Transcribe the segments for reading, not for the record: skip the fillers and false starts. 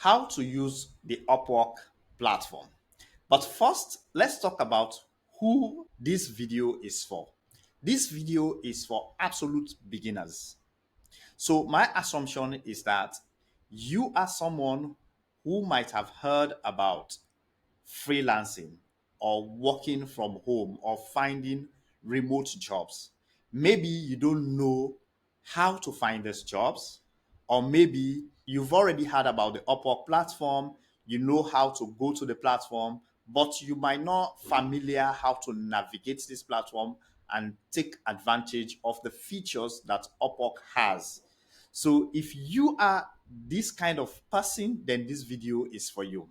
how to use the Upwork platform. But first, let's talk about who this video is for. This video is for absolute beginners. So my assumption is that you are someone who might have heard about freelancing or working from home or finding remote jobs. Maybe you don't know how to find these jobs, or maybe you've already heard about the Upwork platform, you know how to go to the platform, but you might not familiar how to navigate this platform and take advantage of the features that Upwork has. So if you are this kind of person, then this video is for you.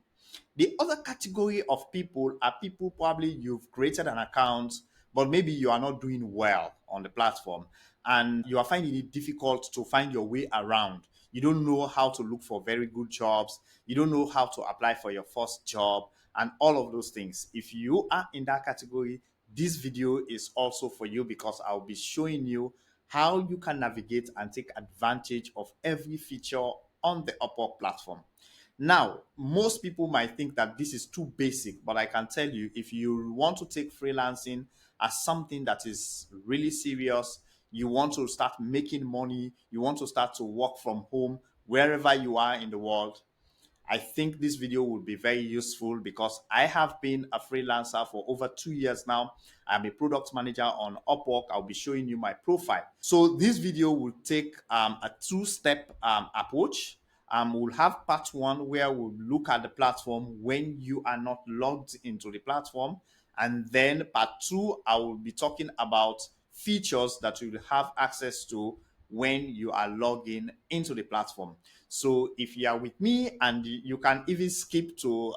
The other category of people are people probably you've created an account, but maybe you are not doing well on the platform and you are finding it difficult to find your way around. You don't know how to look for very good jobs. You don't know how to apply for your first job and all of those things. If you are in that category, this video is also for you because I'll be showing you how you can navigate and take advantage of every feature on the Upwork platform. Now, most people might think that this is too basic, but I can tell you if you want to take freelancing as something that is really serious, you want to start making money, you want to start to work from home wherever you are in the world, I think this video would be very useful because I have been a freelancer for over 2 years now. I'm a product manager on Upwork. I'll be showing you my profile. So this video will take a two-step approach. We'll have part one where we'll look at the platform when you are not logged into the platform. And then part two, I will be talking about features that you will have access to when you are logging into the platform. So if you are with me and you can even skip to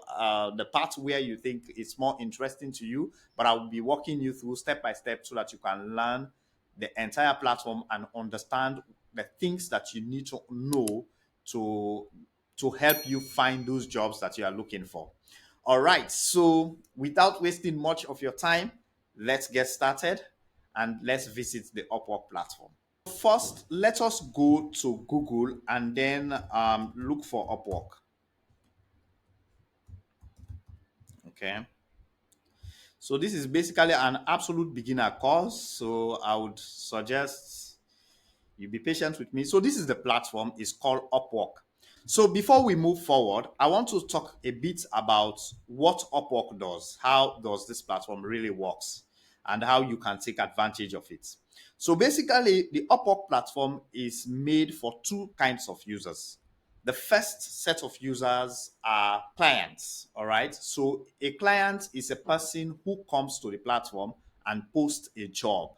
the part where you think it's more interesting to you, but I will be walking you through step by step so that you can learn the entire platform and understand the things that you need to know to help you find those jobs that you are looking for. All right, so without wasting much of your time, let's get started and let's visit the Upwork platform. First, let us go to Google and then look for Upwork. Okay. So this is basically an absolute beginner course. So I would suggest you be patient with me. So this is the platform. It's called Upwork. So before we move forward, I want to talk a bit about what Upwork does. How does this platform really works and how you can take advantage of it. So basically, the Upwork platform is made for two kinds of users. The first set of users are clients, all right? So a client is a person who comes to the platform and posts a job,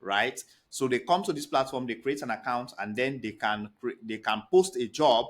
right? So they come to this platform, they create an account, and then they can post a job.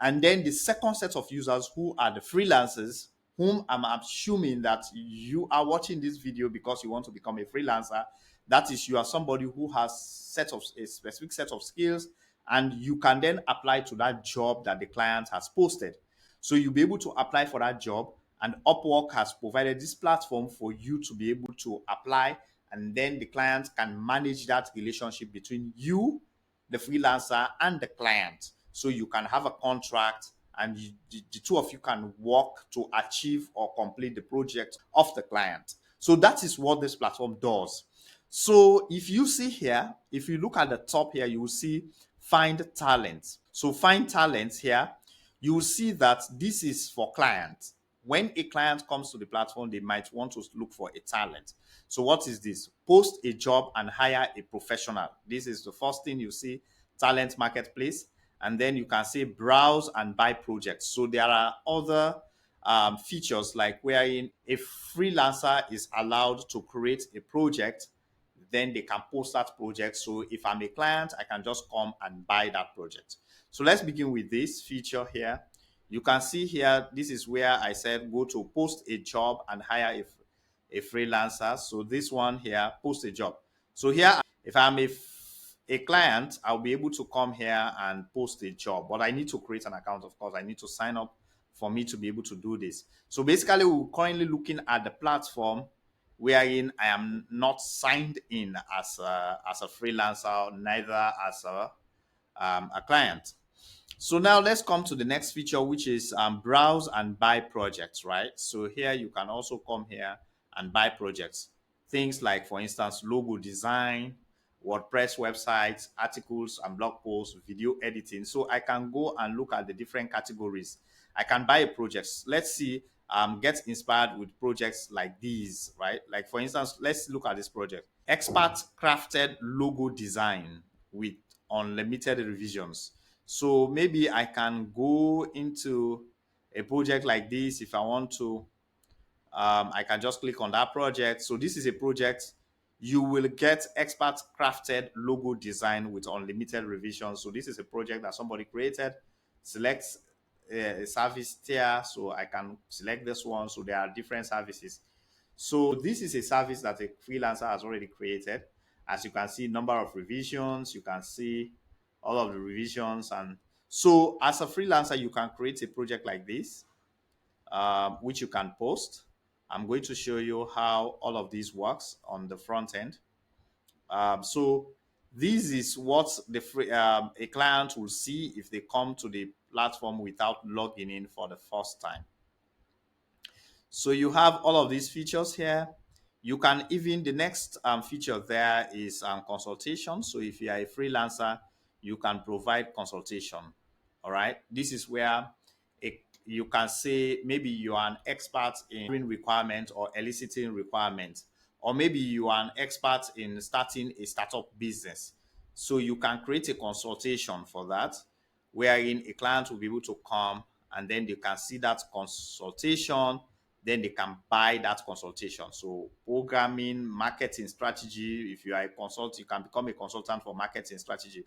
And then the second set of users who are the freelancers, whom I'm assuming that you are watching this video because you want to become a freelancer. That is, you are somebody who has a specific set of skills, and you can then apply to that job that the client has posted. So you'll be able to apply for that job, and Upwork has provided this platform for you to be able to apply, and then the client can manage that relationship between you, the freelancer, and the client. So you can have a contract and the two of you can work to achieve or complete the project of the client. So that is what this platform does. So if you see here, if you look at the top here, you will see find talent. So find talent here, you will see that this is for clients. When a client comes to the platform, they might want to look for a talent. So what is this? Post a job and hire a professional. This is the first thing you see, talent marketplace. And then you can say browse and buy projects. So there are other features like wherein a freelancer is allowed to create a project, then they can post that project. So if I'm a client, I can just come and buy that project. So let's begin with this feature here. You can see here, this is where I said go to post a job and hire a freelancer. So this one here, post a job. So here, if I'm a client, I'll be able to come here and post a job. But I need to create an account, of course. I need to sign up for me to be able to do this. So basically, we're currently looking at the platform wherein I am not signed in as a freelancer, neither as a client. So now let's come to the next feature, which is browse and buy projects, right? So here you can also come here and buy projects. Things like, for instance, logo design, WordPress websites, articles and blog posts, video editing. So I can go and look at the different categories. I can buy a project. Let's see, get inspired with projects like these, right? Like, for instance, let's look at this project. Expert crafted logo design with unlimited revisions. So maybe I can go into a project like this if I want to. I can just click on that project. So this is a project. You will get expert crafted logo design with unlimited revisions. So this is a project that somebody created. Select a service tier. So I can select this one. So there are different services. So this is a service that a freelancer has already created. As you can see, number of revisions, you can see all of the revisions. And so as a freelancer, you can create a project like this, which you can post. I'm going to show you how all of this works on the front end. So this is what a client will see if they come to the platform without logging in for the first time. So you have all of these features here. You can even, the next feature there is consultation. So if you are a freelancer, you can provide consultation. All right. This is where you can say maybe you are an expert in requirements or eliciting requirements, or maybe you are an expert in starting a startup business. So you can create a consultation for that, wherein a client will be able to come and then they can see that consultation, then they can buy that consultation. So programming, marketing strategy, if you are a consultant, you can become a consultant for marketing strategy.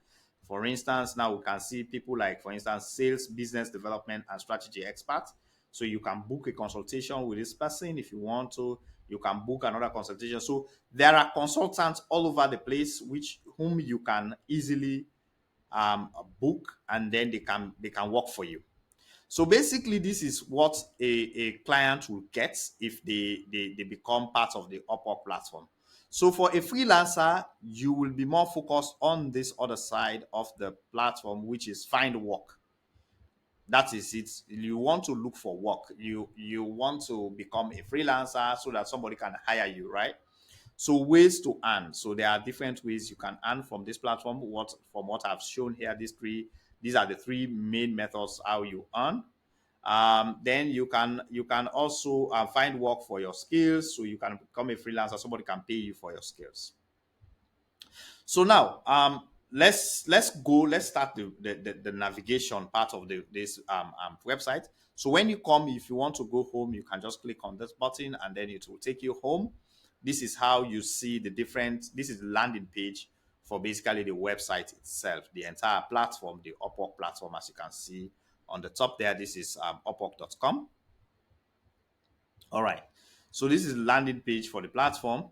For instance, now we can see people like, for instance, sales, business development, and strategy experts. So you can book a consultation with this person if you want to. You can book another consultation. So there are consultants all over the place, whom you can easily book, and then they can work for you. So basically, this is what a client will get if they become part of the Upwork platform. So for a freelancer, you will be more focused on this other side of the platform, which is find work. That is it. You want to look for work. You want to become a freelancer so that somebody can hire you, right? So ways to earn. So there are different ways you can earn from this platform. From what I've shown here, these are the three main methods how you earn. Then you can also find work for your skills. So you can become a freelancer. Somebody can pay you for your skills. So now let's start the navigation part of this website. So when you come, if you want to go home, you can just click on this button and then it will take you home. This is how you see this is the landing page for basically the website itself, the entire platform, the Upwork platform. As you can see on the top there, this is upwork.com. All right. So this is the landing page for the platform.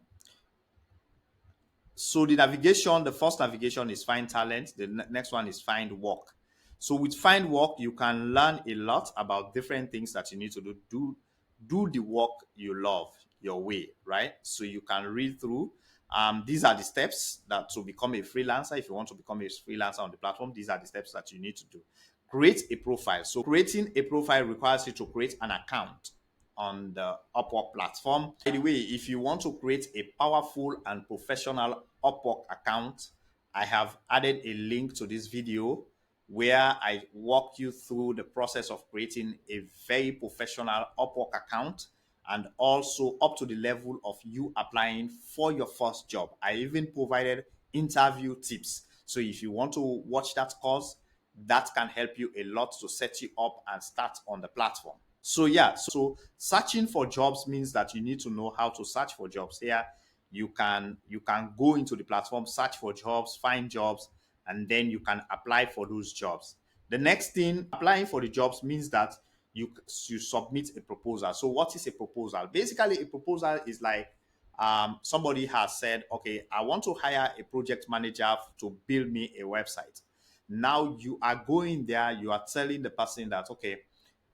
So the first navigation is find talent. The next one is find work. So with find work, you can learn a lot about different things that you need to do the work you love your way, right? So you can read through. These are the steps that to become a freelancer. If you want to become a freelancer on the platform, these are the steps that you need to do. Create a profile. So creating a profile requires you to create an account on the Upwork platform. By the way, if you want to create a powerful and professional Upwork account, I have added a link to this video where I walk you through the process of creating a very professional Upwork account, and also up to the level of you applying for your first job. I even provided interview tips. So if you want to watch that course, that can help you a lot to set you up and start on the platform. So yeah, so searching for jobs means that you need to know how to search for jobs. Here, you can go into the platform, search for jobs, find jobs, and then you can apply for those jobs. The next thing, applying for the jobs means that you submit a proposal. So what is a proposal? Basically, a proposal is like somebody has said, okay, I want to hire a project manager to build me a website. Now you are going there, you are telling the person that, okay,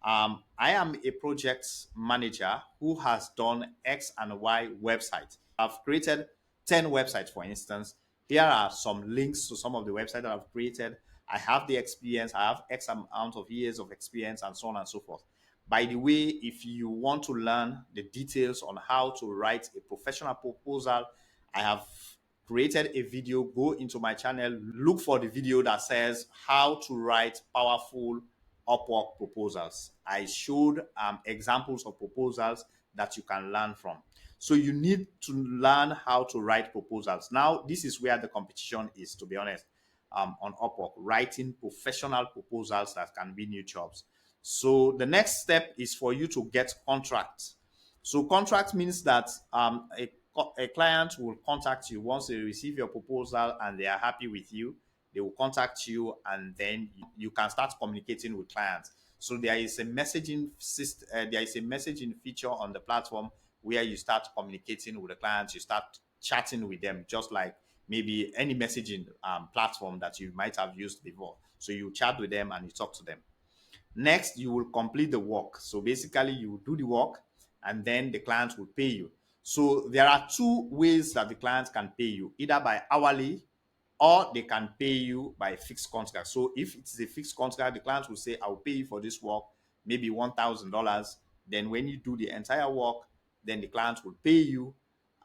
I am a project manager who has done X and Y website. I've created 10 websites, for instance. Here are some links to some of the websites that I've created. I have the experience, I have X amount of years of experience, and so on and so forth. By the way, if you want to learn the details on how to write a professional proposal, I have created a video. Go into my channel, look for the video that says how to write powerful Upwork proposals. I showed examples of proposals that you can learn from. So you need to learn how to write proposals. Now, this is where the competition is, to be honest, on Upwork, writing professional proposals that can win you jobs. So the next step is for you to get contracts. So contract means that a client will contact you once they receive your proposal and they are happy with you. They will contact you, and then you can start communicating with clients. So there is a messaging system, there is a messaging feature on the platform where you start communicating with the clients. You start chatting with them, just like maybe any messaging platform that you might have used before. So you chat with them and you talk to them. Next, you will complete the work. So basically, you will do the work and then the client will pay you. So there are two ways that the client can pay you, either by hourly or they can pay you by fixed contract. So if it's a fixed contract, the client will say, I'll pay you for this work, maybe $1,000. Then when you do the entire work, then the client will pay you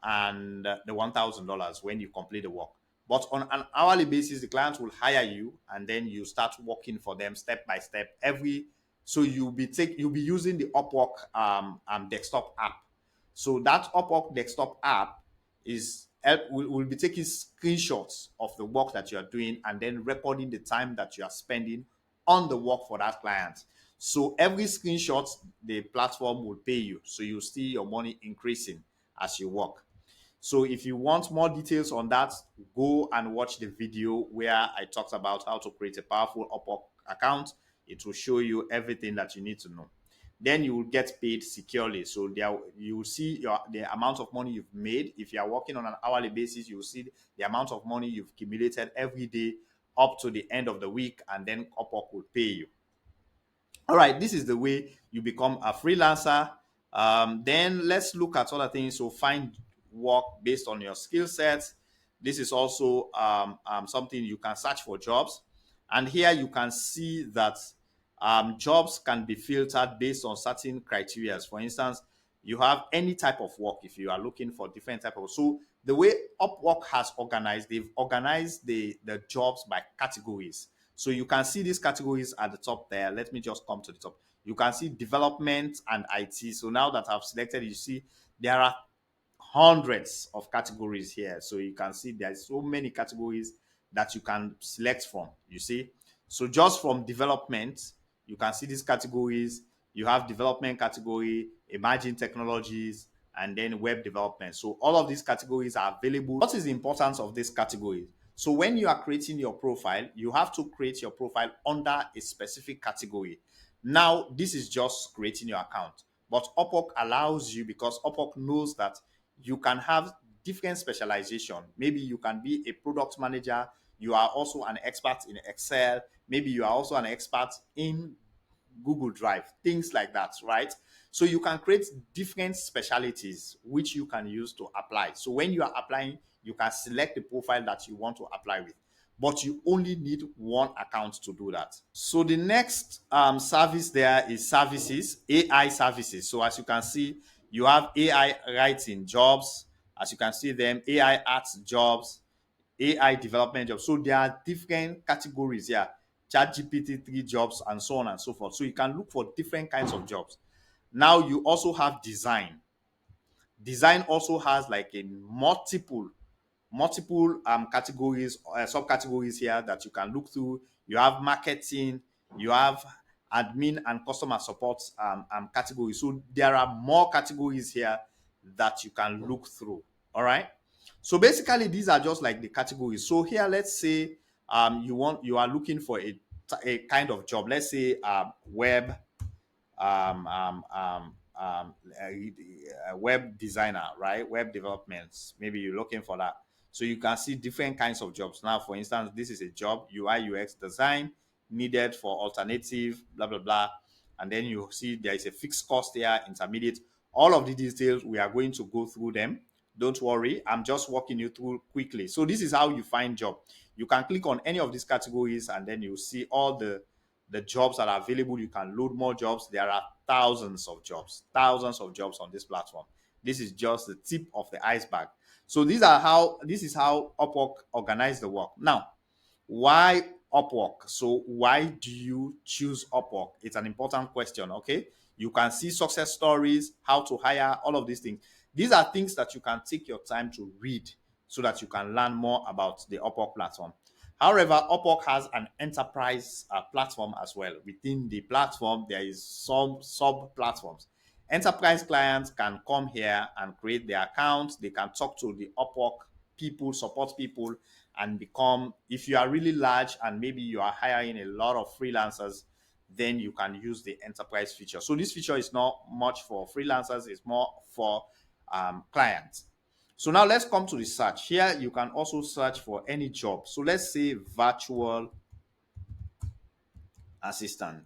and the $1,000 when you complete the work. But on an hourly basis, the client will hire you and then you start working for them step by step. So you'll be using the Upwork desktop app. So that Upwork desktop app will be taking screenshots of the work that you are doing and then recording the time that you are spending on the work for that client. So every screenshot, the platform will pay you. So you see your money increasing as you work. So if you want more details on that, go and watch the video where I talked about how to create a powerful Upwork account. It will show you everything that you need to know. Then you will get paid securely. So there you will see the amount of money you've made. If you are working on an hourly basis, you will see the amount of money you've accumulated every day up to the end of the week, and then Upwork will pay you. All right, this is the way you become a freelancer. Then let's look at other things. So find work based on your skill sets. This is also something you can search for jobs. And here you can see that jobs can be filtered based on certain criteria. For instance, you have any type of work if you are looking for different type of. So the way Upwork has organized, they've organized the jobs by categories. So you can see these categories at the top there. Let me just come to the top. You can see development and IT. So now that I've selected, you see there are hundreds of categories here. So you can see there's so many categories that you can select from, you see. So just from development, you can see these categories. You have development category, emerging technologies, and then web development. So all of these categories are available. What is the importance of this category? So when you are creating your profile, you have to create your profile under a specific category. Now, this is just creating your account, but Upwork allows you, because Upwork knows that you can have different specialization. Maybe you can be a product manager. You are also an expert in Excel. Maybe you are also an expert in Google Drive, things like that, right? So you can create different specialties which you can use to apply. So when you are applying, you can select the profile that you want to apply with, but you only need one account to do that. So the next service there is services, AI services. So as you can see, you have AI writing jobs. As you can see them, AI arts jobs, AI development jobs. So there are different categories here, ChatGPT 3 jobs, and so on and so forth. So you can look for different kinds of jobs. Now you also have design. Design also has like a multiple categories, subcategories here that you can look through. You have marketing, you have admin and customer support categories. So there are more categories here that you can look through. All right. So basically, these are just like the categories. So here, let's say you are looking for a kind of job. Let's say web um, um, um, a web designer, right? Web developments. Maybe you're looking for that. So you can see different kinds of jobs. Now, for instance, this is a job, UI UX design needed for alternative, blah, blah, blah. And then you see there is a fixed cost here, intermediate. All of the details, we are going to go through them. Don't worry, I'm just walking you through quickly. So this is how you find job. You can click on any of these categories and then you see all the jobs that are available. You can load more jobs. There are thousands of jobs on this platform. This is just the tip of the iceberg. So this is how Upwork organize the work. Now, why Upwork? So why do you choose Upwork? It's an important question, okay? You can see success stories, how to hire, all of these things. These are things that you can take your time to read so that you can learn more about the Upwork platform. However, Upwork has an enterprise platform as well. Within the platform, there is some sub platforms. Enterprise clients can come here and create their accounts. They can talk to the Upwork people, support people, and become, if you are really large and maybe you are hiring a lot of freelancers, then you can use the enterprise feature. So this feature is not much for freelancers, it's more for clients. So now let's come to the search. Here you can also search for any job. So let's say virtual assistant.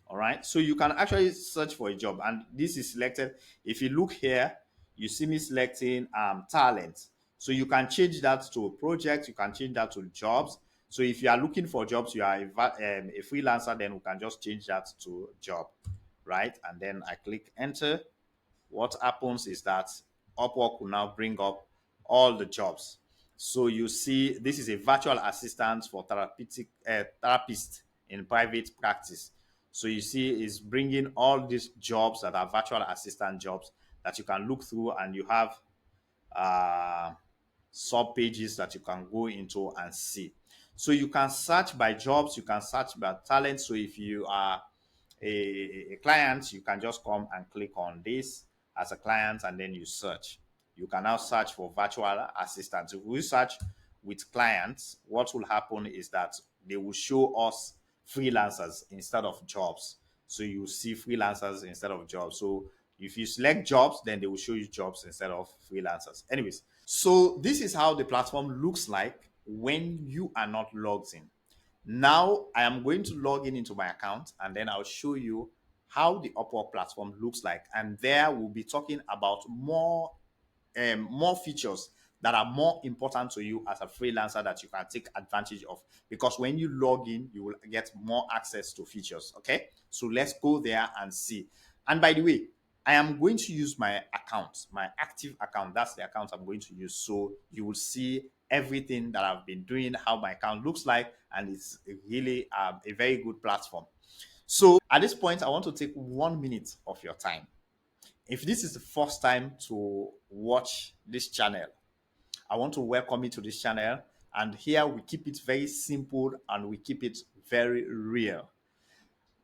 All right. So you can actually search for a job, and this is selected. If you look here, you see me selecting talent. So you can change that to a project. You can change that to jobs. So if you are looking for jobs, you are a freelancer, then we can just change that to job, right? And then I click enter. What happens is that Upwork will now bring up all the jobs. So you see, this is a virtual assistant for therapeutic therapist in private practice. So you see, it's bringing all these jobs that are virtual assistant jobs that you can look through, and you have uh, sub pages that you can go into and see. So you can search by jobs, you can search by talent. So if you are a client, you can just come and click on this as a client and then you search. You can now search for virtual assistants. If we search with clients, what will happen is that they will show us freelancers instead of jobs. So you see freelancers instead of jobs. So if you select jobs, then they will show you jobs instead of freelancers. Anyways, so this is how the platform looks like when you are not logged in. Now I am going to log in into my account and then I'll show you how the Upwork platform looks like. And there we'll be talking about more features that are more important to you as a freelancer that you can take advantage of, because when you log in you will get more access to features. Okay, so let's go there and see. And by the way, I am going to use my account, my active account. That's the account I'm going to use. So you will see everything that I've been doing, how my account looks like, and it's really a very good platform. So at this point, I want to take 1 minute of your time. If this is the first time to watch this channel, I want to welcome you to this channel. And here we keep it very simple and we keep it very real.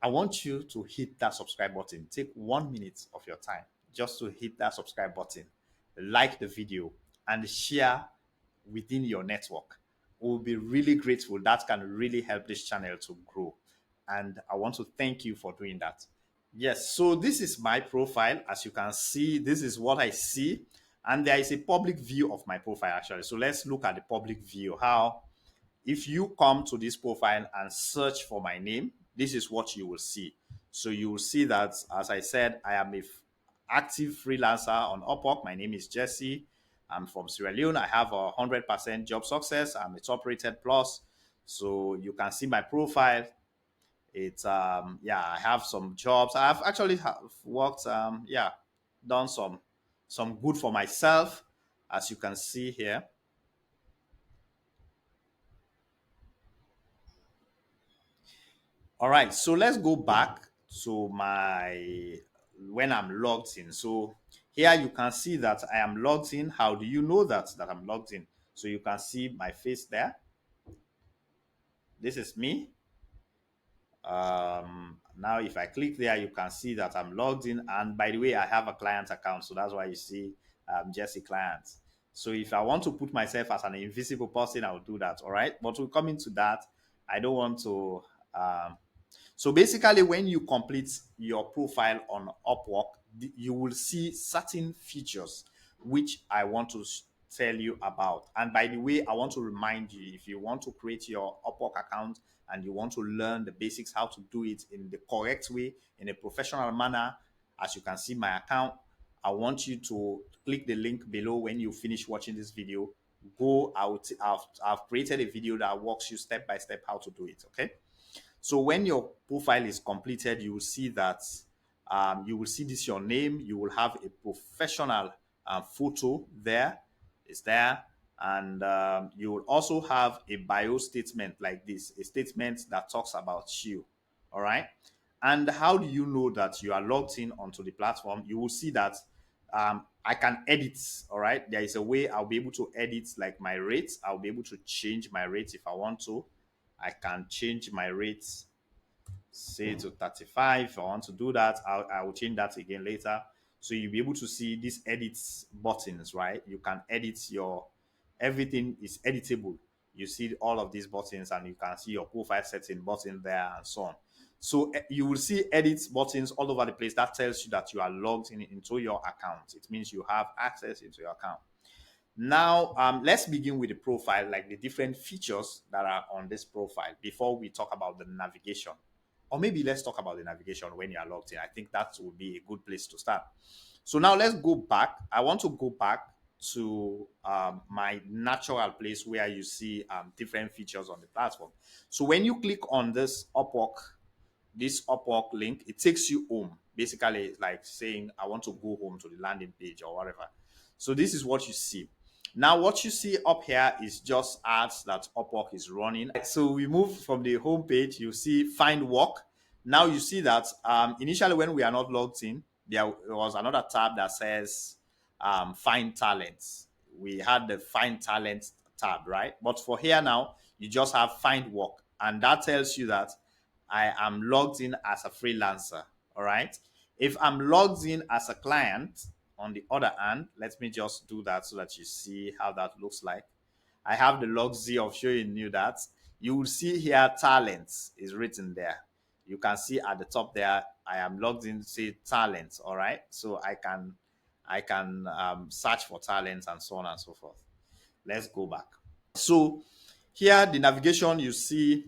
I want you to hit that subscribe button. Take 1 minute of your time just to hit that subscribe button, like the video, and share within your network. We'll be really grateful. That can really help this channel to grow. And I want to thank you for doing that. Yes, so this is my profile. As you can see, this is what I see. And there is a public view of my profile actually. So let's look at the public view. How, if you come to this profile and search for my name, this is what you will see. So you will see that, as I said, I am a active freelancer on Upwork. My name is Jesse. I'm from Sierra Leone. I have 100% job success. I'm a top rated plus. So you can see my profile. It's yeah, I have some jobs. I've actually worked yeah, done some good for myself, as you can see here. All right, so let's go back to my when I'm logged in. So here you can see that I am logged in. How do you know that I'm logged in? So you can see my face there. This is me. Now if I click there, you can see that I'm logged in, and by the way, I have a client account, so that's why you see Jesse clients. So if I want to put myself as an invisible person, I'll do that. All right, but we'll come into that. I don't want to so basically, when you complete your profile on Upwork, you will see certain features which I want to tell you about. And by the way, I want to remind you, if you want to create your Upwork account and you want to learn the basics, how to do it in the correct way, in a professional manner, as you can see my account, I want you to click the link below when you finish watching this video. Go out. I've created a video that walks you step by step how to do it. Okay. So when your profile is completed, you will see that you will see this your name. You will have a professional photo there. It's there. And you will also have a bio statement like this, a statement that talks about you. All right. And how do you know that you are logged in onto the platform? You will see that I can edit. All right. There is a way I'll be able to edit like my rates. I'll be able to change my rates if I want to. I can change my rates, say to 35. If I want to do that, I will change that again later. So you'll be able to see these edit buttons, right? You can edit your, everything is editable. You see all of these buttons and you can see your profile setting button there and so on. So you will see edit buttons all over the place. That tells you that you are logged in into your account. It means you have access into your account. Now, let's begin with the profile, like the different features that are on this profile before we talk about the navigation. Or maybe let's talk about the navigation when you are logged in. I think that would be a good place to start. So now let's go back. I want to go back to my natural place where you see different features on the platform. So when you click on this Upwork link, it takes you home. Basically, it's like saying, I want to go home to the landing page or whatever. So this is what you see. Now, what you see up here is just ads that Upwork is running. So we move from the home page, you see find work. Now you see that initially when we are not logged in, there was another tab that says find talents. We had the find talent tab, right? But for here now, you just have find work. And that tells you that I am logged in as a freelancer. All right. If I'm logged in as a client, on the other hand, let me just do that so that you see how that looks like. I have the luxury of showing you that. You will see here talents is written there. You can see at the top there, I am logged in, say talents. All right. So I can search for talents and so on and so forth. Let's go back. So here the navigation you see,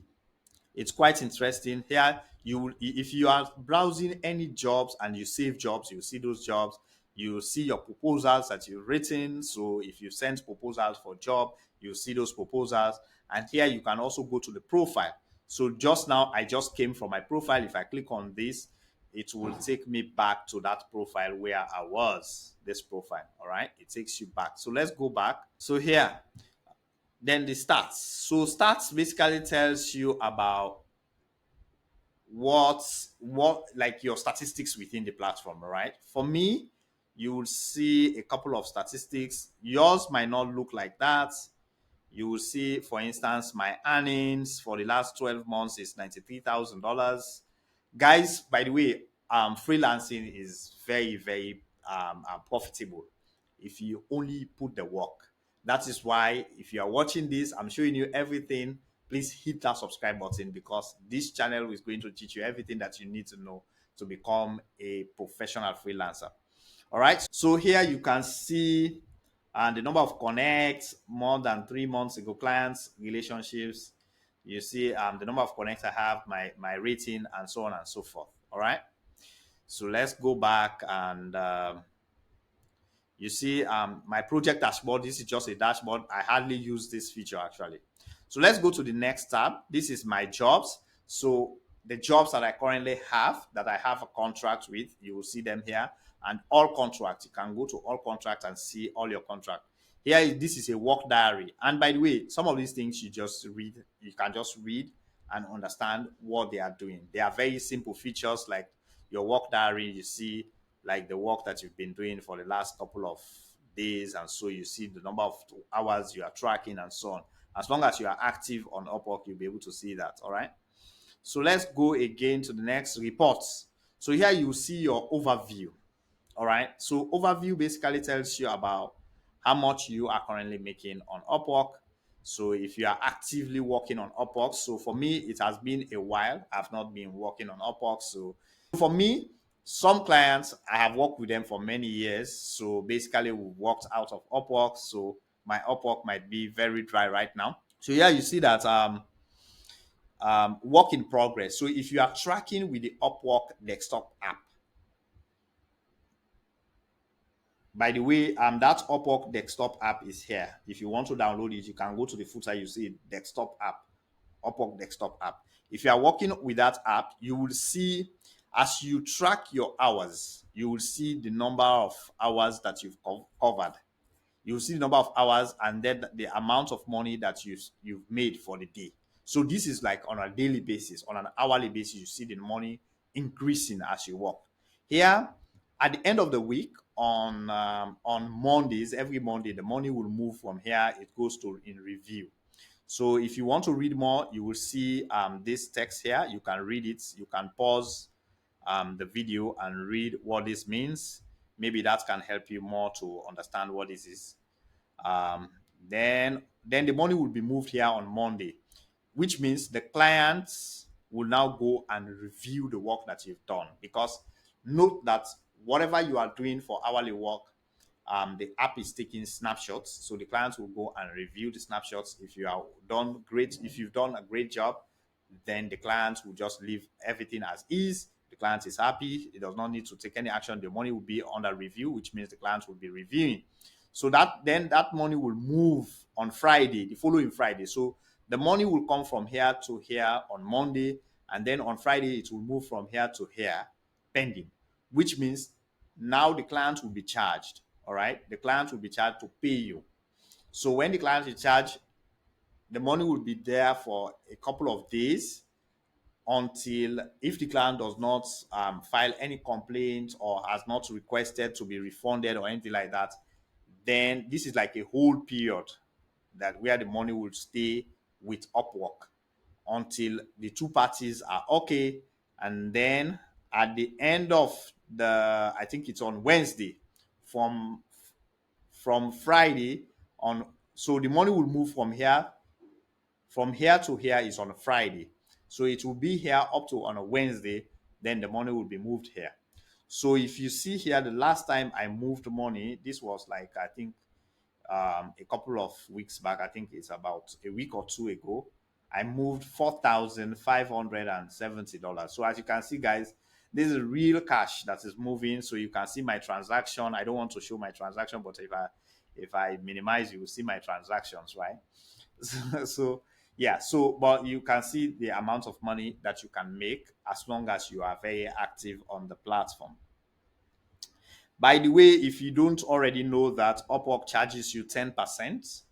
it's quite interesting. Here, if you are browsing any jobs and you save jobs, you see those jobs. You see your proposals that you've written. So if you send proposals for job, you see those proposals. And here you can also go to the profile. So just now, I just came from my profile. If I click on this, it will take me back to that profile where I was, this profile. All right. It takes you back. So let's go back. So here, then the stats. So stats basically tells you about what like your statistics within the platform. All right. For me, you will see a couple of statistics. Yours might not look like that. You will see, for instance, my earnings for the last 12 months is $93,000. Guys, by the way, freelancing is very, very profitable if you only put the work. That is why if you are watching this, I'm showing you everything. Please hit that subscribe button because this channel is going to teach you everything that you need to know to become a professional freelancer. All right. So here you can see the number of connects more than 3 months ago, clients, relationships. You see the number of connects I have, my rating, and so on and so forth. All right. So let's go back and you see my project dashboard. This is just a dashboard. I hardly use this feature actually. So let's go to the next tab. This is my jobs. So the jobs that I currently have, that I have a contract with, you will see them here. And all contracts, you can go to all contracts and see all your contracts. Here, this is a work diary. And by the way, some of these things you just read, you can just read and understand what they are doing. They are very simple features like your work diary. You see like the work that you've been doing for the last couple of days. And so you see the number of hours you are tracking and so on. As long as you are active on Upwork, you'll be able to see that. All right. So let's go again to the next reports. So here you see your overview. All right. So overview basically tells you about how much you are currently making on Upwork. So if you are actively working on Upwork, so for me, it has been a while. I've not been working on Upwork. So for me, some clients, I have worked with them for many years. So basically, we worked out of Upwork. So my Upwork might be very dry right now. So yeah, you see that work in progress. So if you are tracking with the Upwork desktop app, By the way, that Upwork desktop app is here. If you want to download it, you can go to the footer, you see desktop app, Upwork desktop app. If you are working with that app, you will see, as you track your hours, you will see the number of hours that you've covered. You'll see the number of hours and then the amount of money that you've made for the day. So this is like on a daily basis. On an hourly basis, you see the money increasing as you work. Here, at the end of the week, on Mondays, every Monday, the money will move from here. It goes to in review. So if you want to read more, you will see this text here. You can read it. You can pause the video and read what this means. Maybe that can help you more to understand what this is. Um, then the money will be moved here on Monday, which means the clients will now go and review the work that you've done. Because note that whatever you are doing for hourly work, the app is taking snapshots. So the clients will go and review the snapshots. If you are done great, if you've done a great job, then the client will just leave everything as is. The client is happy. It does not need to take any action. The money will be under review, which means the client will be reviewing. So that money will move on Friday, the following Friday. So the money will come from here to here on Monday, and then on Friday it will move from here to here, pending, which means now the client will be charged. All right, the client will be charged to pay you. So when the client is charged, the money will be there for a couple of days until, if the client does not file any complaint or has not requested to be refunded or anything like that, then this is like a whole period that where the money will stay with Upwork until the two parties are okay. And then at the end of the, I think it's on Wednesday, from Friday on, so the money will move from here to here is on a Friday. So it will be here up to on a Wednesday, then the money will be moved here. So if you see here, the last time I moved money, this was like, I think a couple of weeks back, I think it's about a week or two ago, I moved $4,570. So as you can see, guys, this is real cash that is moving. So you can see my transaction. I don't want to show my transaction, but if I minimize, you will see my transactions, right? So yeah, so but you can see the amount of money that you can make as long as you are very active on the platform. By the way, if you don't already know that, Upwork charges you 10%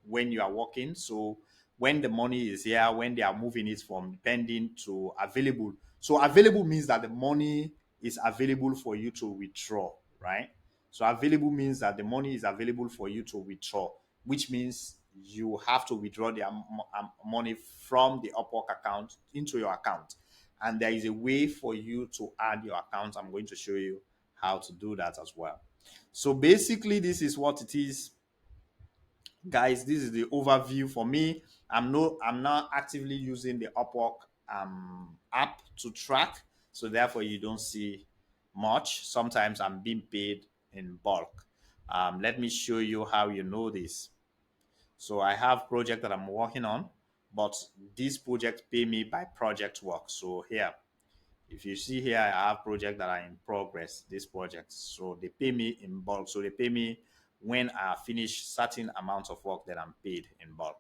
when you are working. So when the money is here, when they are moving it from pending to available. So available means that the money is available for you to withdraw, right? So available means that the money is available for you to withdraw, which means you have to withdraw the money from the Upwork account into your account. And there is a way for you to add your account. I'm going to show you how to do that as well. So basically, this is what it is, guys. This is the overview for me. I'm not actively using the Upwork app to track, so therefore you don't see much. Sometimes I'm being paid in bulk. Let me show you how you know this. So I have project that I'm working on, but these projects pay me by project work. So here, if you see here, I have projects that are in progress, these projects. So they pay me in bulk. So they pay me when I finish certain amounts of work that I'm paid in bulk.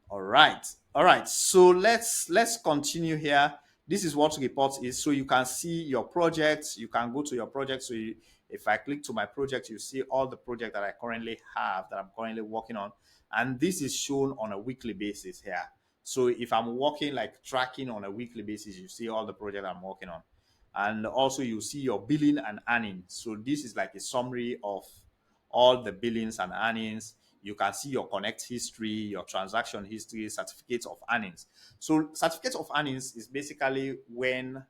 All right. All right. So let's continue here. This is what report is. So you can see your projects. You can go to your project. So if I click to my project, you see all the projects that I currently have, that I'm currently working on. And this is shown on a weekly basis here. So if I'm working, like tracking on a weekly basis, you see all the projects I'm working on. And also you see your billing and earnings. So this is like a summary of all the billings and earnings. You can see your connect history, your transaction history, certificates of earnings. So certificates of earnings is basically when,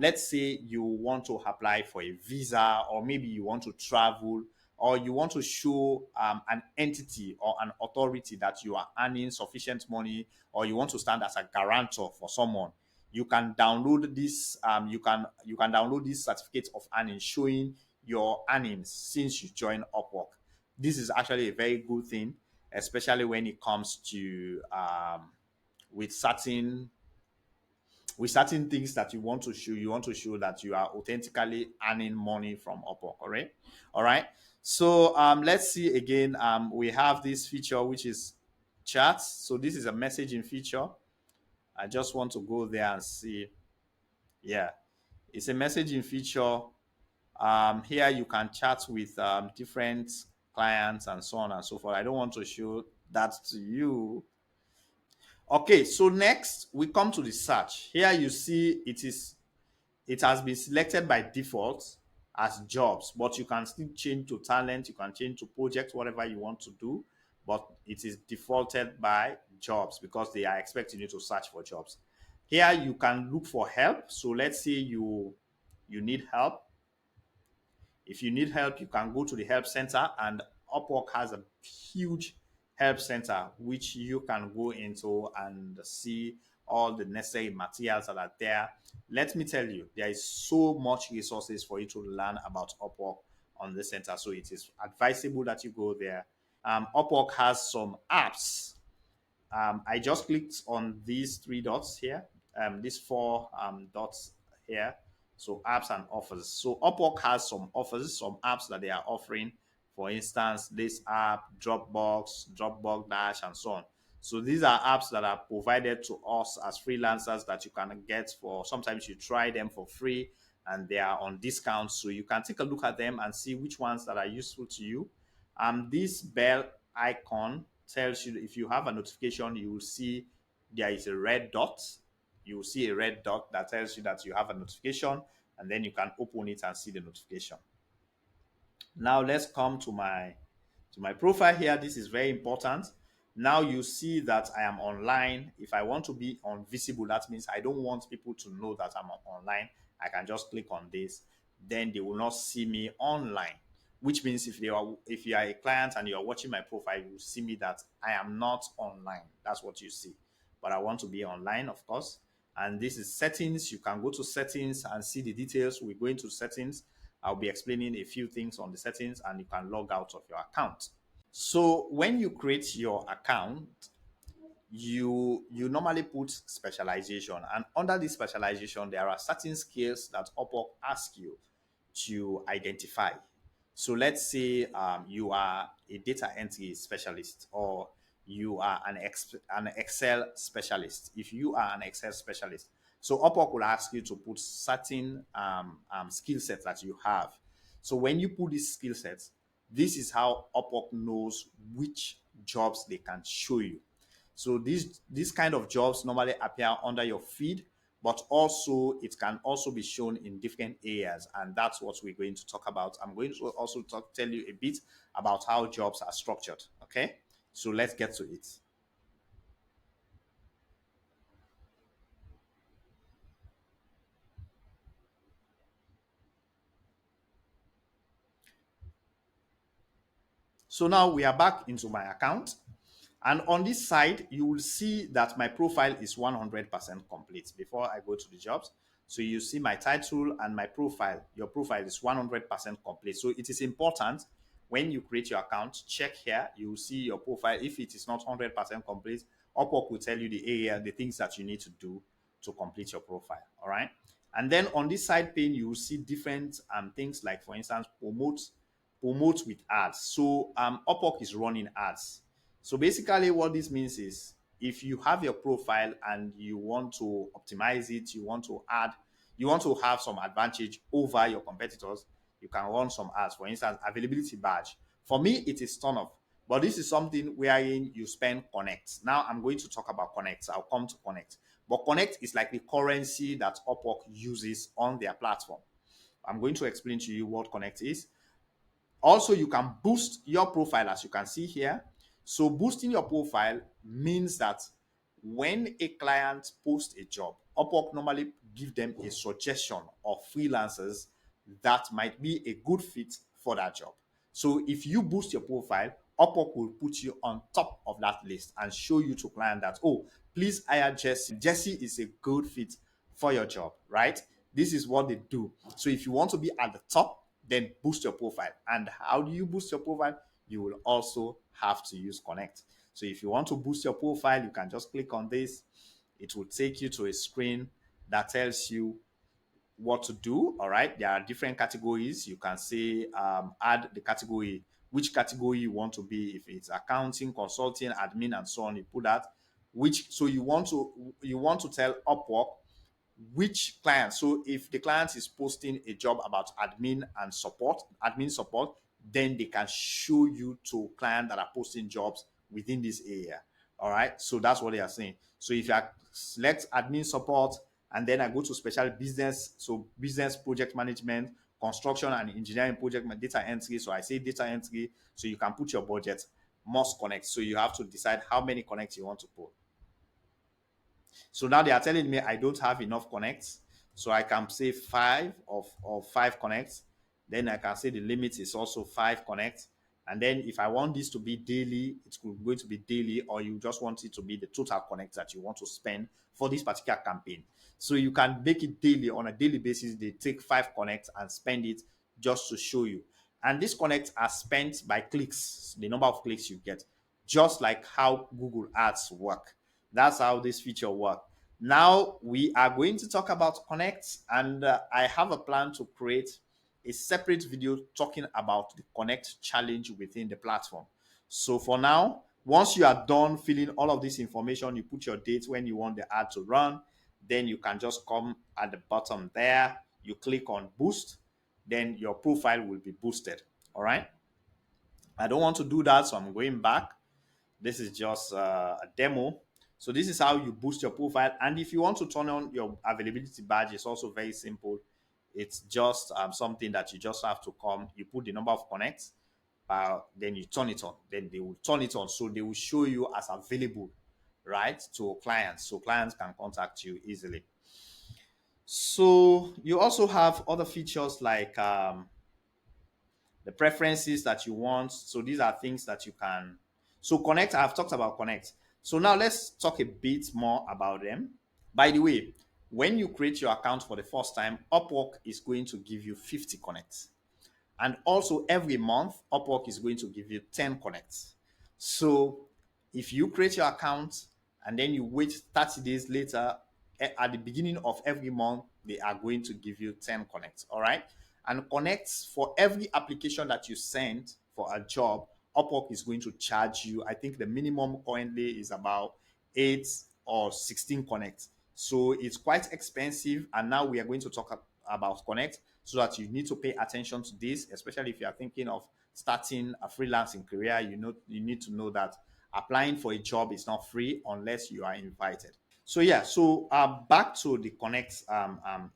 let's say you want to apply for a visa, or maybe you want to travel, or you want to show an entity or an authority that you are earning sufficient money, or you want to stand as a guarantor for someone. You can download this. You can download this certificate of earnings showing your earnings since you joined Upwork. This is actually a very good thing, especially when it comes to with certain with certain things that you want to show. You want to show that you are authentically earning money from Upwork. All right. So let's see again. We have this feature which is chats. So this is a messaging feature. I just want to go there and see. Yeah, it's a messaging feature. Here you can chat with different clients and so on and so forth. I don't want to show that to you. Okay, so next we come to the search. Here you see it has been selected by default as jobs, but you can still change to talent, you can change to project, whatever you want to do, but it is defaulted by jobs because they are expecting you to search for jobs. Here you can look for help. So let's say you need help. If you need help, you can go to the help center, and Upwork has a huge help center which you can go into and see all the necessary materials that are there. Let me tell you, there is so much resources for you to learn about Upwork on the center. So it is advisable that you go there. Upwork has some apps. I just clicked on these three dots here, these four dots here. So apps and offers. So Upwork has some offers, some apps that they are offering. For instance, this app, Dropbox Dash, and so on. So these are apps that are provided to us as freelancers that you can get for, sometimes you try them for free and they are on discount. So you can take a look at them and see which ones that are useful to you. This bell icon tells you if you have a notification, you will see there is a red dot. You will see a red dot that tells you that you have a notification, and then you can open it and see the notification. Now let's come to my profile here. This is very important. Now you see that I am online. If I want to be on visible, that means I don't want people to know that I'm online. I can just click on this. Then they will not see me online, which means if you are a client and you are watching my profile, you will see me that I am not online. That's what you see. But I want to be online, of course. And this is settings. You can go to settings and see the details. We go into settings. I'll be explaining a few things on the settings, and you can log out of your account. So when you create your account, you normally put specialization, and under this specialization there are certain skills that Upwork asks you to identify. So let's say you are a data entry specialist, or you are an Excel specialist. If you are an Excel specialist, so Upwork will ask you to put certain skill sets that you have. So when you put these skill sets, this is how Upwork knows which jobs they can show you. So these kind of jobs normally appear under your feed, but also it can also be shown in different areas, and that's what we're going to talk about. I'm going to also tell you a bit about how jobs are structured. Okay, so let's get to it. So now we are back into my account. And on this side, you will see that my profile is 100% complete before I go to the jobs. So you see my title and my profile. Your profile is 100% complete. So it is important when you create your account, check here. You will see your profile. If it is not 100% complete, Upwork will tell you the area, the things that you need to do to complete your profile. All right. And then on this side pane, you will see different things like, for instance, promote with ads. So Upwork is running ads. So basically what this means is if you have your profile and you want to optimize it, you want to have some advantage over your competitors, you can run some ads. For instance, availability badge. For me, it is turn off. But this is something wherein you spend Connect. Now I'm going to talk about Connect. I'll come to Connect. But Connect is like the currency that Upwork uses on their platform. I'm going to explain to you what Connect is. Also, you can boost your profile, as you can see here. So boosting your profile means that when a client posts a job, Upwork normally give them a suggestion of freelancers that might be a good fit for that job. So if you boost your profile, Upwork will put you on top of that list and show you to client that, oh, please hire Jesse. Jesse is a good fit for your job, right? This is what they do. So if you want to be at the top, then boost your profile. And how do you boost your profile? You will also have to use Connect. So if you want to boost your profile, you can just click on this. It will take you to a screen that tells you what to do. All right, there are different categories. You can say add the category, which category you want to be. If it's accounting, consulting, admin, and so on, you put that. Which, so you want to tell Upwork which client. So if the client is posting a job about admin support, then they can show you to clients that are posting jobs within this area. All right, so that's what they are saying. So if I select admin support, and then I go to special business, so business project management, construction and engineering project, data entry. So I say data entry, so you can put your budget, must connect. So you have to decide how many connects you want to put. So now they are telling me I don't have enough connects. So I can say five connects. Then I can say the limit is also 5 connects. And then if I want this to be daily, it's going to be daily, or you just want it to be the total connects that you want to spend for this particular campaign. So you can make it daily. On a daily basis, they take 5 connects and spend it just to show you. And these connects are spent by clicks, the number of clicks you get, just like how Google Ads work. That's how this feature works. Now we are going to talk about Connect, and I have a plan to create a separate video talking about the Connect challenge within the platform. So for now, once you are done filling all of this information, you put your date when you want the ad to run, then you can just come at the bottom there, you click on boost, then your profile will be boosted. All right. I don't want to do that, so I'm going back. This is just a demo. So this is how you boost your profile. And if you want to turn on your availability badge, it's also very simple. It's just something that you just have to come. You put the number of connects, then you turn it on. Then they will turn it on. So they will show you as available, right, to clients. So clients can contact you easily. So you also have other features like the preferences that you want. So these are things that you can. So Connect, I've talked about Connect. So now let's talk a bit more about them. By the way, when you create your account for the first time, Upwork is going to give you 50 connects. And also every month, Upwork is going to give you 10 connects. So if you create your account and then you wait 30 days later, at the beginning of every month, they are going to give you 10 connects. All right. And connects for every application that you send for a job, Upwork is going to charge you. I think the minimum currently is about 8 or 16 connects. So it's quite expensive. And now we are going to talk about Connect, so that you need to pay attention to this, especially if you are thinking of starting a freelancing career. You need to know that applying for a job is not free unless you are invited. So yeah, so back to the Connect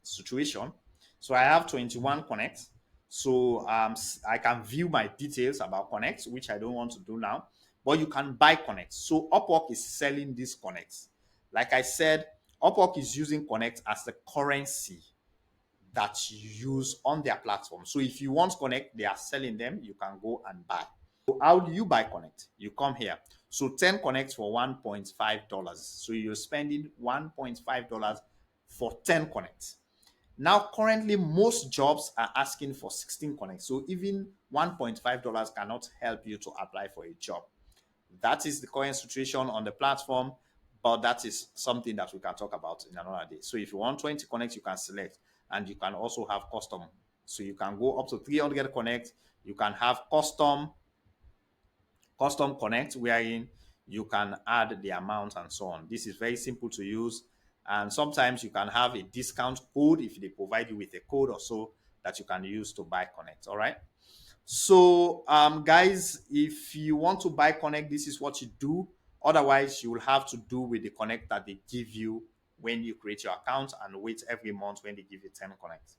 situation. So I have 21 connects. So I can view my details about Connect, which I don't want to do now, but you can buy Connect. So Upwork is selling these Connects. Like I said, Upwork is using Connect as the currency that you use on their platform. So if you want Connect, they are selling them, you can go and buy. So how do you buy Connect? You come here. So 10 connects for $1.5. So you're spending $1.5 for 10 connects. Now, currently, most jobs are asking for 16 connects. So even $1.5 cannot help you to apply for a job. That is the current situation on the platform, but that is something that we can talk about in another day. So if you want 20 connects, you can select, and you can also have custom. So you can go up to 300 connects. You can have custom connect, wherein you can add the amount and so on. This is very simple to use. And sometimes you can have a discount code if they provide you with a code or so that you can use to buy Connect. All right. So, guys, if you want to buy Connect, this is what you do. Otherwise, you will have to do with the Connect that they give you when you create your account, and wait every month when they give you 10 Connects.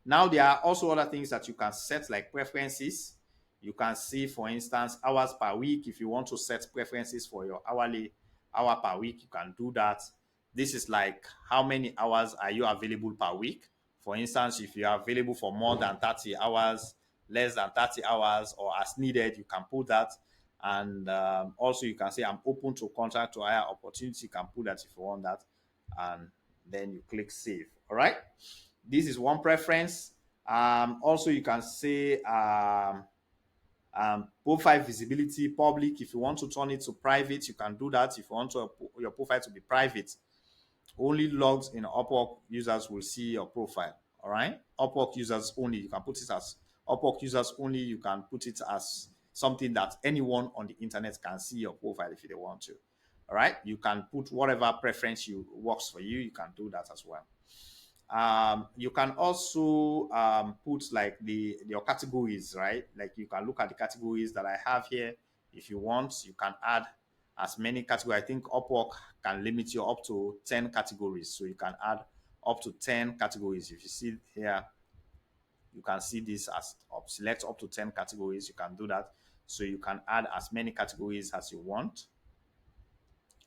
Now, there are also other things that you can set, like preferences. You can see, for instance, hours per week. If you want to set preferences for your hourly hour per week, you can do that. This is like how many hours are you available per week. For instance, if you are available for more than 30 hours, less than 30 hours, or as needed, you can put that. And also you can say, I'm open to contract to hire opportunity. You can put that if you want that. And then you click save. All right. This is one preference. Also, you can say profile visibility public. If you want to turn it to private, you can do that. If you want your profile to be private, Only logged in Upwork users will see your profile. All right. Upwork users only. You can put it as Upwork users only. You can put it as something that anyone on the internet can see your profile if they want to. All right. You can put whatever preference you works for you. You can do that as well. You can also put like your categories, right? Like you can look at the categories that I have here. If you want, you can add as many categories. I think Upwork can limit you up to 10 categories. So you can add up to 10 categories. If you see here, you can see this as select up to 10 categories. You can do that. So you can add as many categories as you want.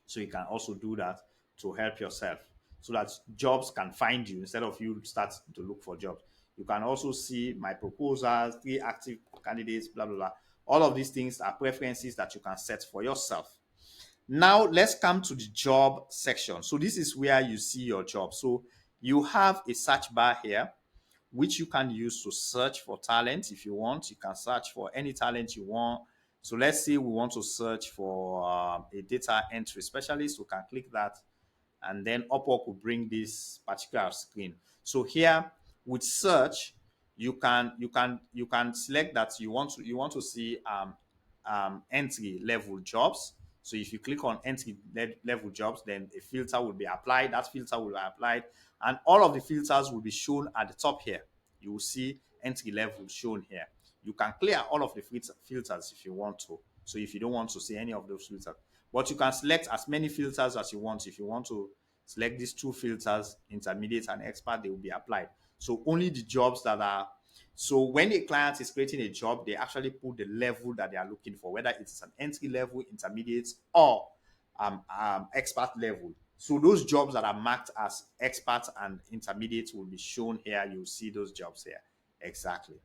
So you can also do that to help yourself so that jobs can find you instead of you start to look for jobs. You can also see my proposals, 3 active candidates, blah, blah, blah. All of these things are preferences that you can set for yourself. Now, let's come to the job section. So this is where you see your job. So you have a search bar here, which you can use to search for talent if you want. You can search for any talent you want. So let's say we want to search for a data entry specialist. We can click that, and then Upwork will bring this particular screen. So here with search, you can select that you want to see entry level jobs. So if you click on entry level jobs, then a filter will be applied. That filter will be applied, and all of the filters will be shown at the top here. You will see entry level shown here. You can clear all of the filters if you want to. So if you don't want to see any of those filters, but you can select as many filters as you want. If you want to select these 2 filters, intermediate and expert, they will be applied. So only the jobs that are, so when a client is creating a job, they actually put the level that they are looking for, whether it's an entry level, intermediate, or expert level. So those jobs that are marked as expert and intermediate will be shown here. You'll see those jobs here. Exactly.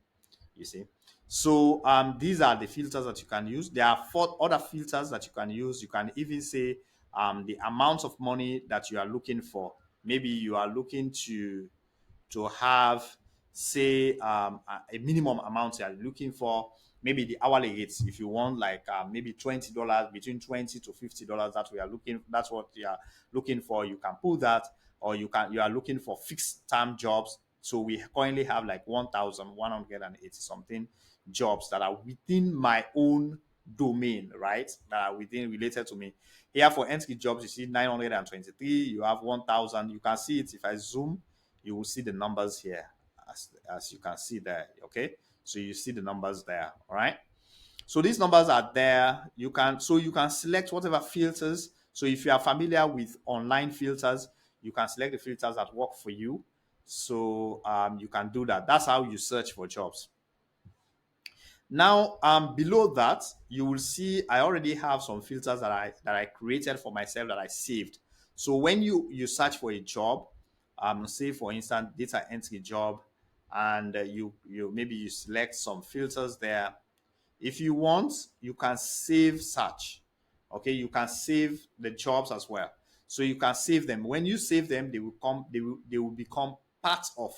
You see. So these are the filters that you can use. There are 4 other filters that you can use. You can even say the amount of money that you are looking for. Maybe you are looking to have, say, a minimum amount you are looking for. Maybe the hourly rates, if you want, like maybe $20, between $20 to $50 that we are looking. That's what you are looking for. You can pull that, or you are looking for fixed term jobs. So we currently have like 1,180 something jobs that are within my own domain, right? That are within related to me. Here for entry jobs, you see 923. You have 1,000. You can see it if I zoom. You will see the numbers here as you can see there. Okay, so you see the numbers there. All right, so these numbers are there. You can select whatever filters. So if you are familiar with online filters, you can select the filters that work for you. So you can do that. That's how you search for jobs. Now, below that, you will see I already have some filters that I created for myself that I saved. So when you search for a job, say for instance data entry job, and you maybe you select some filters there. If you want, you can save search. Okay, you can save the jobs as well. So you can save them. When you save them, they will become part of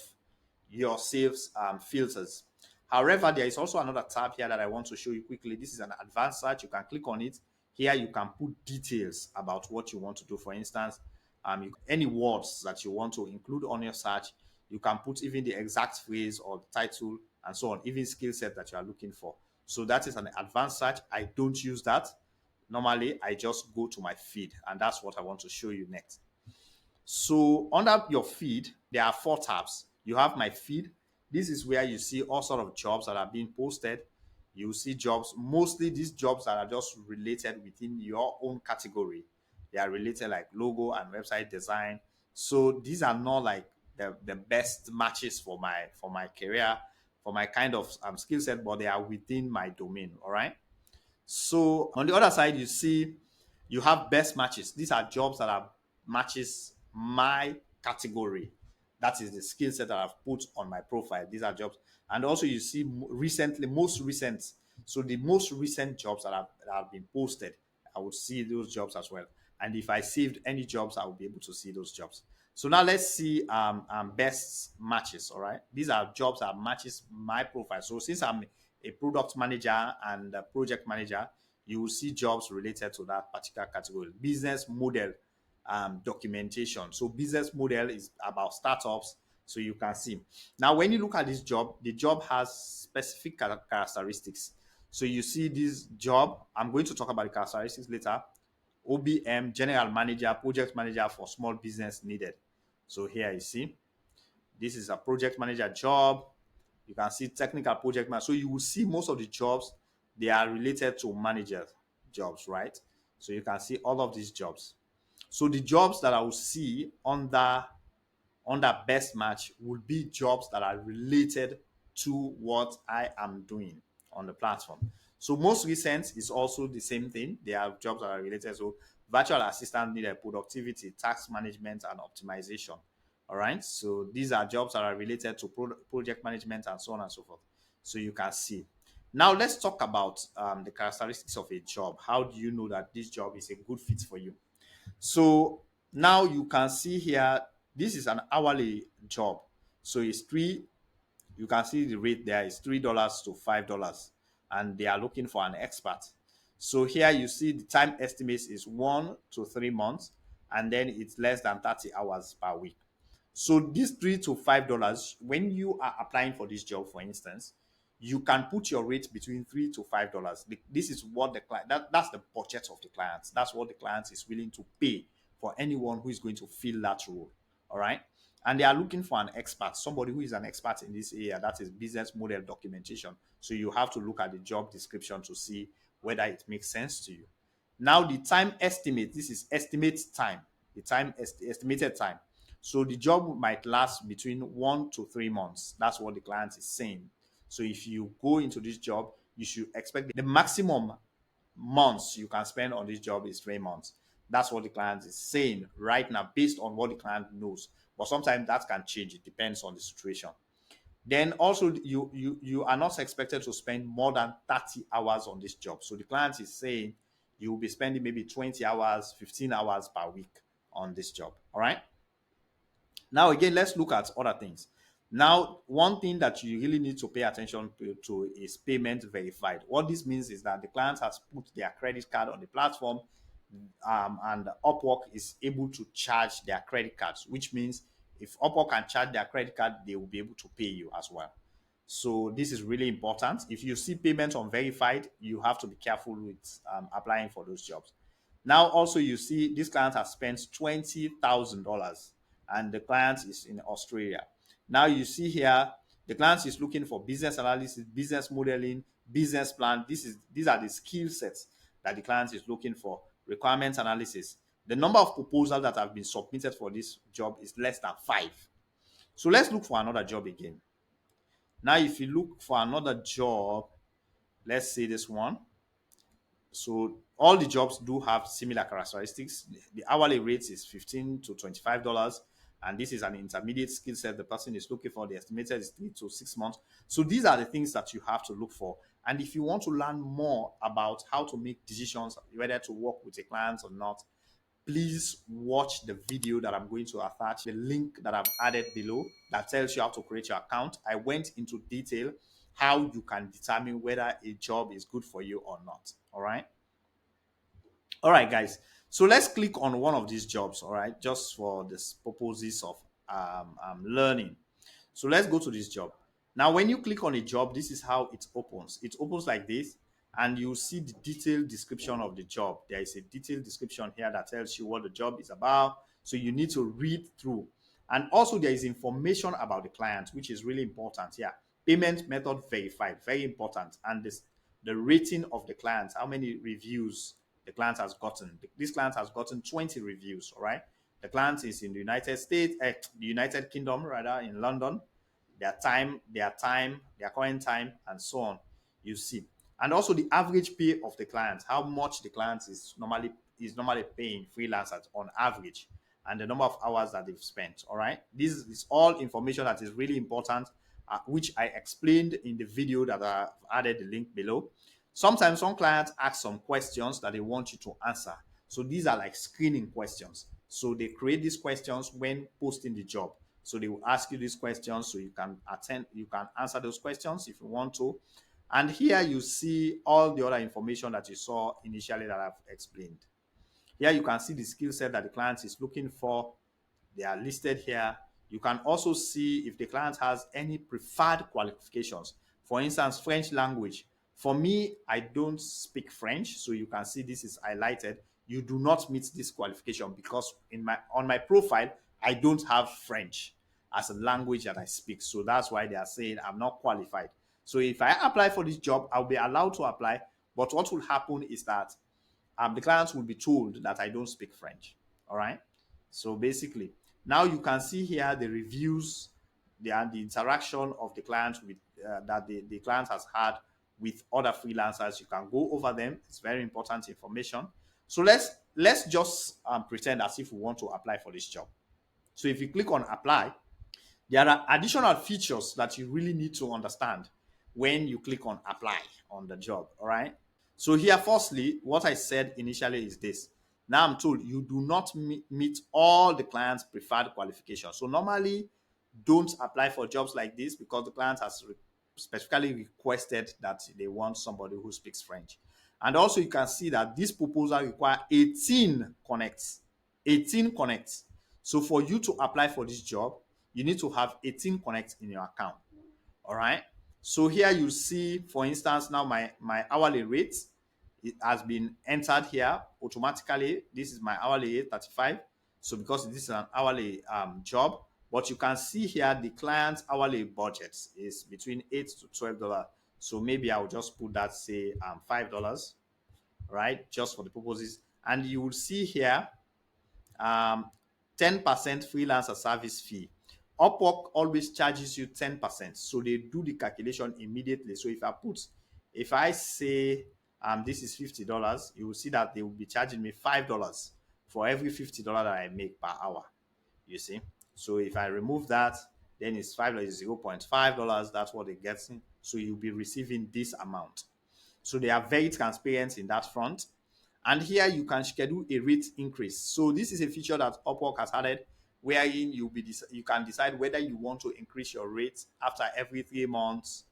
your saves filters. However, there is also another tab here that I want to show you quickly. This is an advanced search. You can click on it. Here you can put details about what you want to do. For instance, any words that you want to include on your search. You can put even the exact phrase or the title and so on, even skill set that you are looking for. So that is an advanced search. I don't use that. Normally, I just go to my feed, and that's what I want to show you next. So under your feed, there are 4 tabs. You have my feed. This is where you see all sort of jobs that are being posted. You see jobs, mostly these jobs that are just related within your own category. They are related like logo and website design. So these are not like the best matches for my career, for my kind of skill set, but they are within my domain. All right. So on the other side, you see you have best matches. These are jobs that are matches my category. That is the skill set that I've put on my profile. These are jobs. And also you see recently, most recent. So the most recent jobs that have been posted, I would see those jobs as well. And if I saved any jobs, I will be able to see those jobs. So now let's see best matches. All right. These are jobs that matches my profile. So since I'm a product manager and a project manager, you will see jobs related to that particular category. Business model documentation. So business model is about startups. So you can see. Now, when you look at this job, the job has specific characteristics. So you see this job, I'm going to talk about the characteristics later. OBM, General Manager, Project Manager for Small Business Needed. So here you see, this is a project manager job. You can see technical project manager. So you will see most of the jobs, they are related to manager jobs, right? So you can see all of these jobs. So the jobs that I will see under best match would be jobs that are related to what I am doing on the platform. So most recent is also the same thing. They are jobs that are related. So virtual assistant needed, productivity, task management, and optimization. All right. So these are jobs that are related to project management and so on and so forth. So you can see. Now let's talk about the characteristics of a job. How do you know that this job is a good fit for you? So now you can see here, this is an hourly job. So it's three, you can see the rate there is $3 to $5, and they are looking for an expert. So here you see the time estimates is 1 to 3 months, and then it's less than 30 hours per week. So this $3 to $5, when you are applying for this job, for instance, you can put your rate between $3 to $5. This is what the client, that's the budget of the client. That's what the client is willing to pay for anyone who is going to fill that role. All right. And they are looking for an expert, somebody who is an expert in this area, that is business model documentation. So you have to look at the job description to see whether it makes sense to you. Now, the time estimate, this is estimate time, the estimated time. So the job might last between 1 to 3 months. That's what the client is saying. So if you go into this job, you should expect the maximum months you can spend on this job is 3 months. That's what the client is saying right now, based on what the client knows. But sometimes that can change. It depends on the situation. Then also you are not expected to spend more than 30 hours on this job. So the client is saying you will be spending maybe 20 hours, 15 hours per week on this job. All right. Now, again, let's look at other things. Now, one thing that you really need to pay attention to is payment verified. What this means is that the client has put their credit card on the platform, and Upwork is able to charge their credit cards, which means if Upwork can charge their credit card, they will be able to pay you as well. So this is really important. If you see payment unverified, you have to be careful with applying for those jobs. Now, also, you see this client has spent $20,000, and the client is in Australia. Now, you see here, the client is looking for business analysis, business modeling, business plan. These are the skill sets that the client is looking for. Requirements analysis. The number of proposals that have been submitted for this job is less than 5. So let's look for another job again. Now, if you look for another job, let's say this one. So all the jobs do have similar characteristics. The hourly rate is $15 to $25, and this is an intermediate skill set the person is looking for. The estimated is 3 to 6 months. So these are the things that you have to look for. And if you want to learn more about how to make decisions, whether to work with a client or not, please watch the video that I'm going to attach, the link that I've added below that tells you how to create your account. I went into detail how you can determine whether a job is good for you or not. All right. All right, guys. So let's click on one of these jobs. All right, just for the purposes of learning. So let's go to this job. Now, when you click on a job, this is how it opens. It opens like this, and you see the detailed description of the job. There is a detailed description here that tells you what the job is about. So you need to read through. And also, there is information about the client, which is really important here. Payment method verified, very important. And the rating of the client, how many reviews the client has gotten. This client has gotten 20 reviews, all right? The client is in the United States, the United Kingdom, rather, in London. Their current time, and so on. You see. And also the average pay of the client, how much the client is normally paying freelancers on average, and the number of hours that they've spent. All right. This is all information that is really important, which I explained in the video that I've added the link below. Sometimes some clients ask some questions that they want you to answer. So these are like screening questions. So they create these questions when posting the job. So they will ask you these questions so you can answer those questions if you want to. And here you see all the other information that you saw initially that I've explained. Here you can see the skill set that the client is looking for. They are listed here. You can also see if the client has any preferred qualifications. For instance, French language. For me, I don't speak French, so you can see this is highlighted. You do not meet this qualification because on my profile, I don't have French as a language that I speak. So that's why they are saying I'm not qualified. So if I apply for this job, I'll be allowed to apply. But what will happen is that the clients will be told that I don't speak French. All right. So basically, now you can see here the reviews, the interaction of the client with that the client has had with other freelancers. You can go over them. It's very important information. So let's just pretend as if we want to apply for this job. So if you click on apply, there are additional features that you really need to understand when you click on apply on the job. All right. So here, firstly, what I said initially is this. Now I'm told you do not meet all the client's preferred qualifications. So normally, don't apply for jobs like this because the client has specifically requested that they want somebody who speaks French. And also you can see that this proposal requires 18 connects. 18 connects. So for you to apply for this job, you need to have 18 connects in your account. All right. So here you see, for instance, now my hourly rate, it has been entered here automatically. This is my hourly rate, 35. So because this is an hourly job, but you can see here the client's hourly budget is between $8 to $12. So maybe I'll just put that, say, $5, right? Just for the purposes. And you will see here 10% freelancer service fee. Upwork always charges you 10%. So they do the calculation immediately. So if I say this is $50, you will see that they will be charging me $5 for every $50 that I make per hour. You see? So if I remove that, then it's $5, $0.5. That's what it gets. So you'll be receiving this amount. So they are very transparent in that front. And here you can schedule a rate increase. So this is a feature that Upwork has added, wherein you can decide whether you want to increase your rate after every 3 months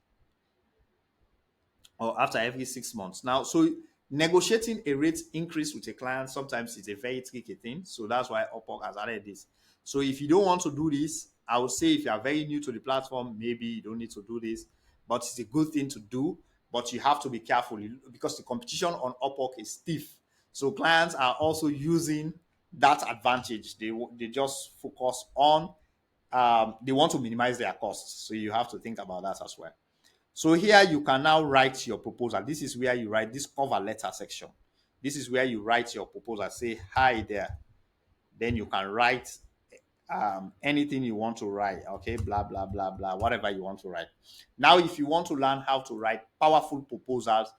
or after every 6 months. Now, so negotiating a rate increase with a client sometimes is a very tricky thing. So that's why Upwork has added this. So if you don't want to do this, I would say if you are very new to the platform, maybe you don't need to do this, but it's a good thing to do. But you have to be careful because the competition on Upwork is stiff. So clients are also using that advantage. They just focus on they want to minimize their costs. So you have to think about that as well. So here you can now write your proposal. This is where you write this cover letter section. This is where you write your proposal. Say hi there. Then you can write anything you want to write. Okay, blah blah blah blah, whatever you want to write. Now, if you want to learn how to write powerful proposals,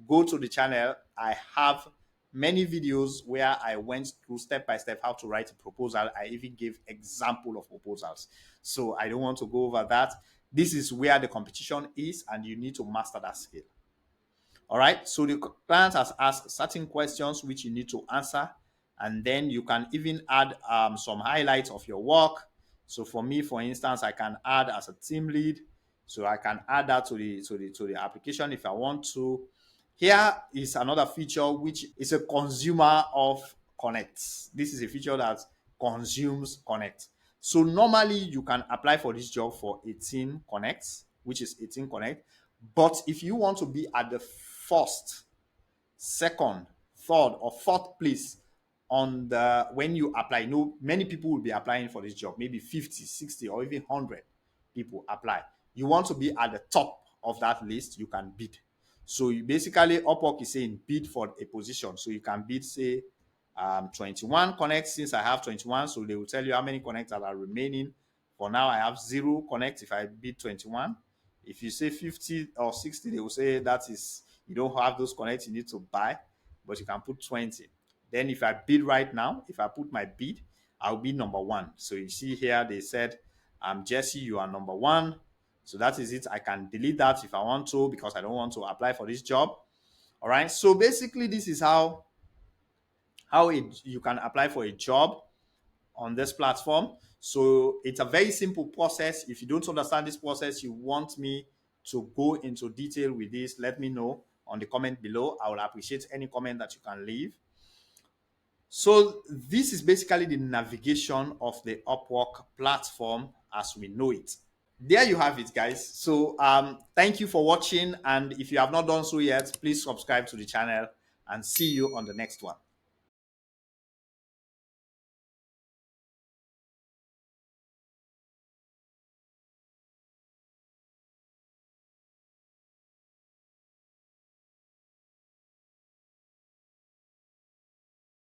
go to the channel. I have many videos where I went through step by step how to write a proposal. I even gave example of proposals. So I don't want to go over that. This is where the competition is, and you need to master that skill. All right. So the client has asked certain questions which you need to answer, and then you can even add some highlights of your work. So for me, for instance, I can add as a team lead. So I can add that to the application if I want to. Here is another feature which is a consumer of Connect. This is a feature that consumes Connect. So normally you can apply for this job for 18 connects, which is 18 connect. But if you want to be at the first, second, third, or fourth place on the when you apply, many people will be applying for this job, maybe 50, 60, or even 100 people apply. You want to be at the top of that list, you can bid. So you basically, Upwork is saying bid for a position. So you can bid, say, 21 connects. Since I have 21, so they will tell you how many connects that are remaining. For now, I have 0 connects if I bid 21. If you say 50 or 60, they will say that is, you don't have those connects, you need to buy, but you can put 20. Then if I bid right now, if I put my bid, I'll be number 1. So you see here, they said, Jesse, you are number 1. So that is it. I can delete that if I want to, because I don't want to apply for this job. All right. So basically, this is how you can apply for a job on this platform. So it's a very simple process. If you don't understand this process, you want me to go into detail with this, let me know on the comment below. I will appreciate any comment that you can leave. So this is basically the navigation of the Upwork platform as we know it. There you have it, guys. So thank you for watching, and if you have not done so yet, please subscribe to the channel and see you on the next one.